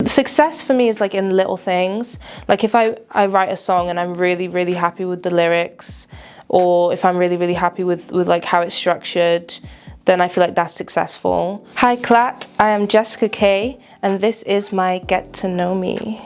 Success for me is like in little things. Like if I write a song and I'm really happy with the lyrics, or if I'm really happy with like how it's structured, then I feel like that's successful. Hi KLAT, I am Jessika Kay, and this is my Get to Know Me.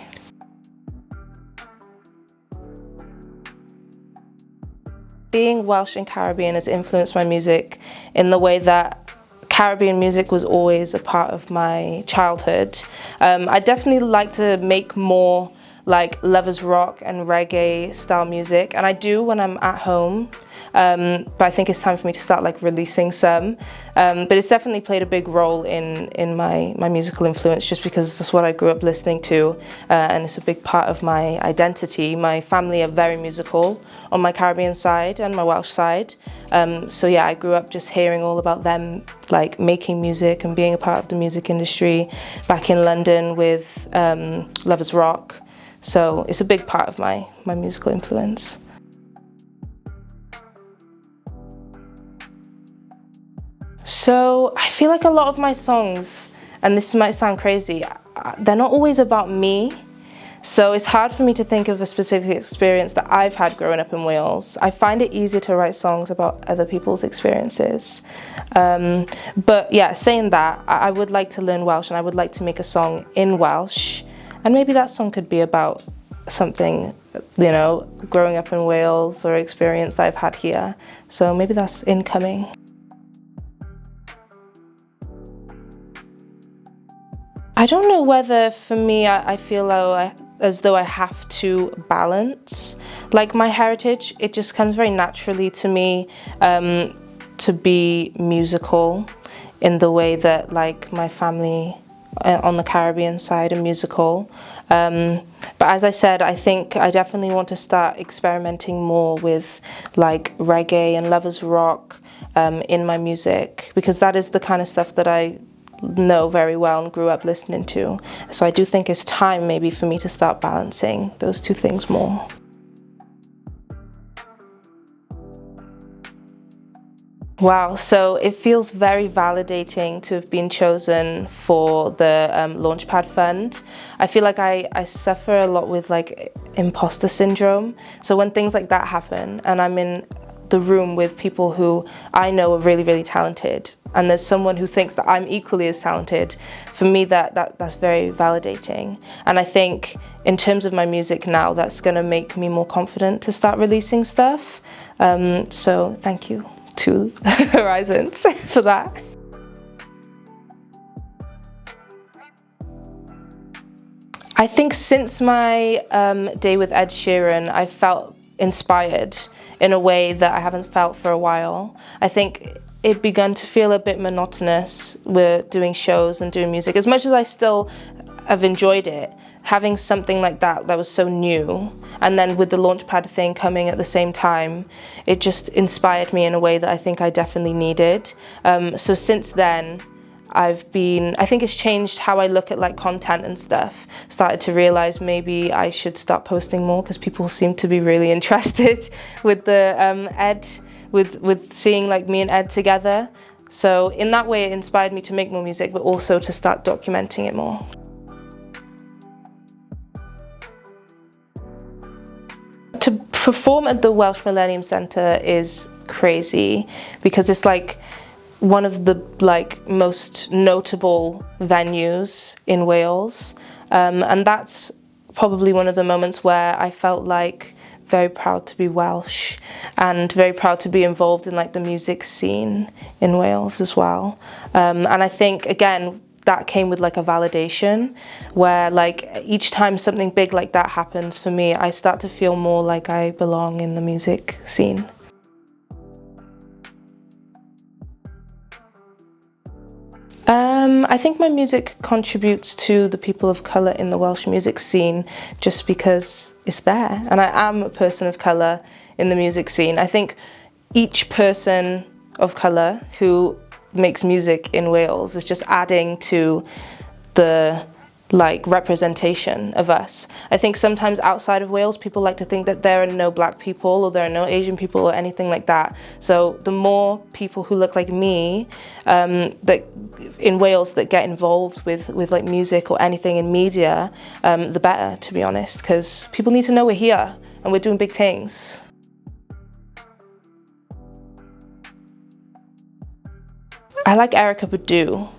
Being Welsh and Caribbean has influenced my music in the way that Caribbean music was always a part of my childhood. I definitely like to make more like lovers rock and reggae style music, and I do when I'm at home, but I think it's time for me to start like releasing some. But it's definitely played a big role in my musical influence, just because that's what I grew up listening to, and it's a big part of my identity. My family are very musical on my Caribbean side and my Welsh side, so yeah, I grew up just hearing all about them like making music and being a part of the music industry back in London with lovers rock. So it's a big part of my musical influence. So I feel like a lot of my songs, and this might sound crazy, they're not always about me. So it's hard for me to think of a specific experience that I've had growing up in Wales. I find it easier to write songs about other people's experiences. But yeah, saying that, I would like to learn Welsh, and I would like to make a song in Welsh. And maybe that song could be about something, you know, growing up in Wales or experience that I've had here. So maybe that's incoming. I don't know whether for me, I feel as though I have to balance. Like my heritage, it just comes very naturally to me to be musical in the way that like my family on the Caribbean side are musical. But as I said, I think I definitely want to start experimenting more with like reggae and lovers rock in my music, because that is the kind of stuff that I know very well and grew up listening to. So I do think it's time maybe for me to start balancing those two things more. Wow, so it feels very validating to have been chosen for the Launchpad Fund. I feel like I suffer a lot with like imposter syndrome. So when things like that happen and I'm in the room with people who I know are really talented, and there's someone who thinks that I'm equally as talented, for me that's very validating. And I think in terms of my music now, that's gonna make me more confident to start releasing stuff. So thank you to Horizons for that. I think since my day with Ed Sheeran, I felt inspired in a way that I haven't felt for a while. I think it began to feel a bit monotonous with doing shows and doing music. As much as I still have enjoyed it, having something like that was so new, and then with the Launchpad thing coming at the same time, it just inspired me in a way that I think I definitely needed. So since then, I think it's changed how I look at like content and stuff. Started to realize maybe I should start posting more, because people seem to be really interested with the Ed, with seeing like me and Ed together. So in that way, it inspired me to make more music, but also to start documenting it more. To perform at the Welsh Millennium Centre is crazy, because it's like one of the like most notable venues in Wales, and that's probably one of the moments where I felt like very proud to be Welsh and very proud to be involved in like the music scene in Wales as well. And I think again that came with like a validation, where like each time something big like that happens for me, I start to feel more like I belong in the music scene. I think my music contributes to the people of colour in the Welsh music scene just because it's there, and I am a person of colour in the music scene. I think each person of colour who makes music in Wales is just adding to the like representation of us. I think sometimes outside of Wales, people like to think that there are no black people or there are no Asian people or anything like that. So the more people who look like me that in Wales that get involved with like music or anything in media, the better, to be honest, because people need to know we're here and we're doing big things. I like Erykah Badu,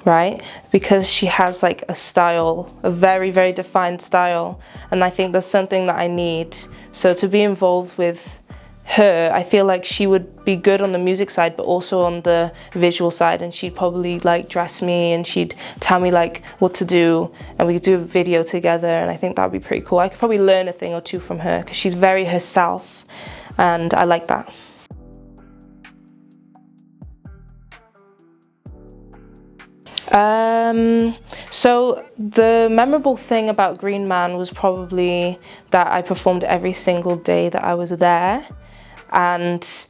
right? Because she has like a style, a very, very defined style. And I think that's something that I need. So to be involved with her, I feel like she would be good on the music side, but also on the visual side. And she'd probably like dress me and she'd tell me like what to do. And we could do a video together. And I think that would be pretty cool. I could probably learn a thing or two from her because she's very herself. And I like that. So the memorable thing about Green Man was probably that I performed every single day that I was there, and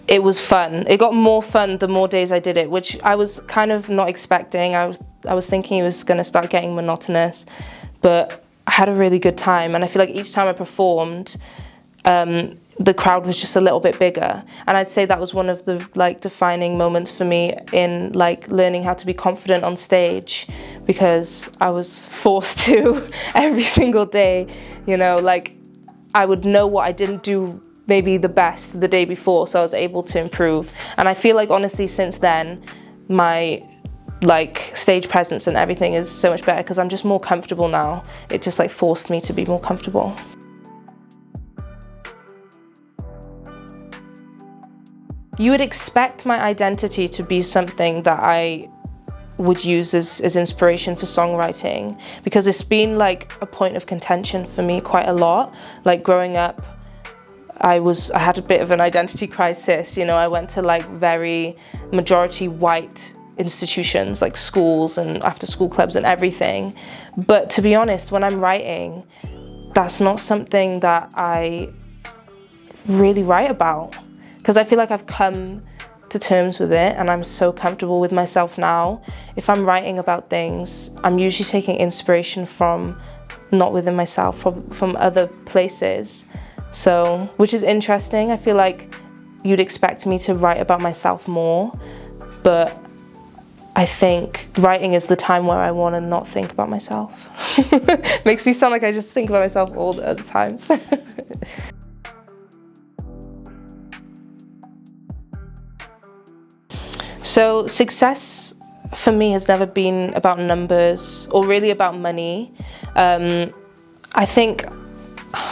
it was fun. It got more fun the more days I did it, which I was kind of not expecting. I was thinking it was going to start getting monotonous, but I had a really good time, and I feel like each time I performed, the crowd was just a little bit bigger, and I'd say that was one of the like defining moments for me in like learning how to be confident on stage, because I was forced to every single day, you know, like I would know what I didn't do maybe the best the day before, so I was able to improve. And I feel like honestly since then my like stage presence and everything is so much better because I'm just more comfortable now. It just like forced me to be more comfortable. You would expect my identity to be something that I would use as inspiration for songwriting, because it's been like a point of contention for me quite a lot. Like growing up, I had a bit of an identity crisis, you know. I went to like very majority white institutions like schools and after school clubs and everything. But to be honest, when I'm writing, that's not something that I really write about. Because I feel like I've come to terms with it and I'm so comfortable with myself now. If I'm writing about things, I'm usually taking inspiration from, not within myself, from other places. So, which is interesting. I feel like you'd expect me to write about myself more, but I think writing is the time where I want to not think about myself. Makes me sound like I just think about myself all the other times. So success for me has never been about numbers or really about money. I think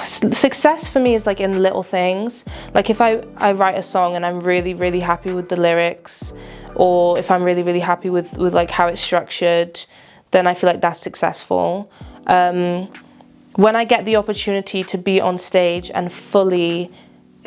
success for me is like in little things. Like if I write a song and I'm really, really happy with the lyrics, or if I'm really, really happy with like how it's structured, then I feel like that's successful. When I get the opportunity to be on stage and fully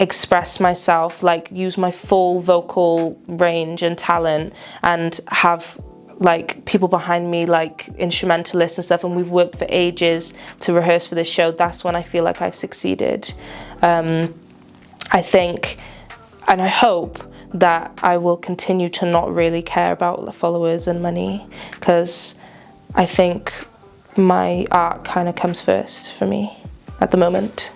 express myself, like use my full vocal range and talent, and have like people behind me, like instrumentalists and stuff, and we've worked for ages to rehearse for this show, that's when I feel like I've succeeded. I think, and I hope that I will continue to not really care about the followers and money, because I think my art kind of comes first for me at the moment.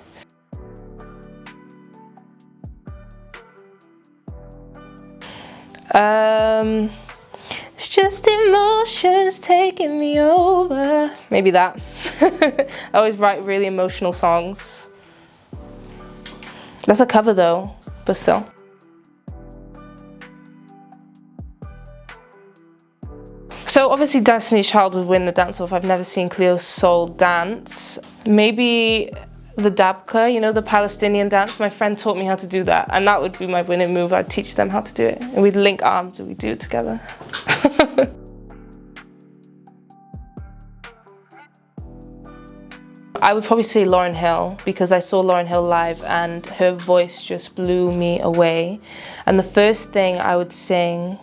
It's just emotions taking me over. Maybe that. I always write really emotional songs. That's a cover though, but still. So obviously Destiny's Child would win the dance-off. I've never seen Cleo Sol dance. Maybe the dabka, you know, the Palestinian dance. My friend taught me how to do that, and that would be my winning move. I'd teach them how to do it, and we'd link arms and we'd do it together. I would probably say Lauryn Hill, because I saw Lauryn Hill live and her voice just blew me away. And the first thing I would sing,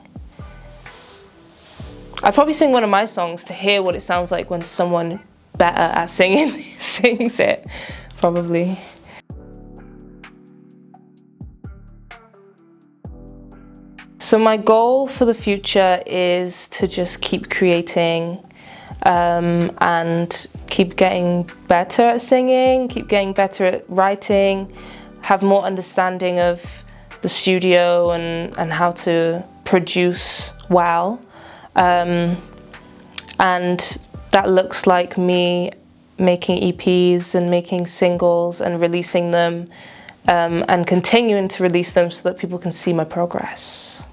I'd probably sing one of my songs to hear what it sounds like when someone better at singing sings it. Probably. So my goal for the future is to just keep creating and keep getting better at singing, keep getting better at writing, have more understanding of the studio and how to produce well. And that looks like me making EPs and making singles and releasing them, and continuing to release them so that people can see my progress.